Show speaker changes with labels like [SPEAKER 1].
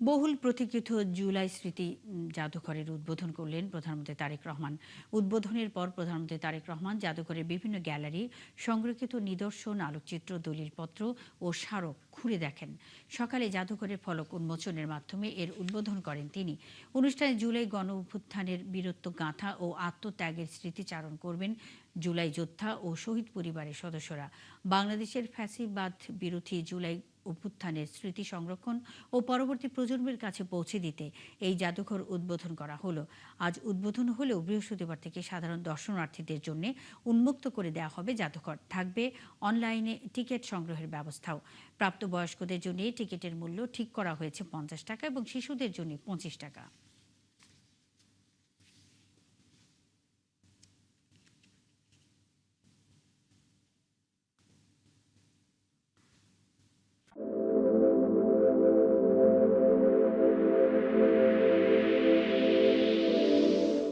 [SPEAKER 1] বহুল প্রতীক্ষিত জুলাই স্মৃতি জাদুঘরের উদ্বোধন করলেন প্রধানমন্ত্রী তারেক রহমান। উদ্বোধনের পর প্রধানমন্ত্রী তারেক রহমান জাদুঘরের বিভিন্ন গ্যালারি, সংরক্ষিত নিদর্শন, আলোকচিত্র, দলিলপত্র ও স্মারক ঘুরে দেখেন। সকালে জাদুঘরের ফলক উন্মোচনের মাধ্যমে এর উদ্বোধন করেন তিনি। অনুষ্ঠানে জুলাই গণ অভ্যুত্থানের বীরত্ব গাঁথা ও আত্মত্যাগের স্মৃতিচারণ করবেন জুলাই যোদ্ধা ও শহীদ পরিবারের সদস্যরা। বাংলাদেশের ফ্যাসিবাদ বিরোধী জুলাই অভ্যুত্থানের স্মৃতি সংরক্ষণ ও পরবর্তী প্রজন্মের কাছে পৌঁছে দিতে এই জাদুঘর উদ্বোধন করা হলো। আজ উদ্বোধন হলেও বৃহস্পতিবার থেকে সাধারণ দর্শনার্থীদের জন্য উন্মুক্ত করে দেওয়া হবে জাদুঘর। থাকবে অনলাইনে টিকিট সংগ্রহের ব্যবস্থাও। প্রাপ্তবয়স্কদের জন্য টিকিটের মূল্য ঠিক করা হয়েছে ৫০ টাকা এবং শিশুদের জন্য ২৫ টাকা।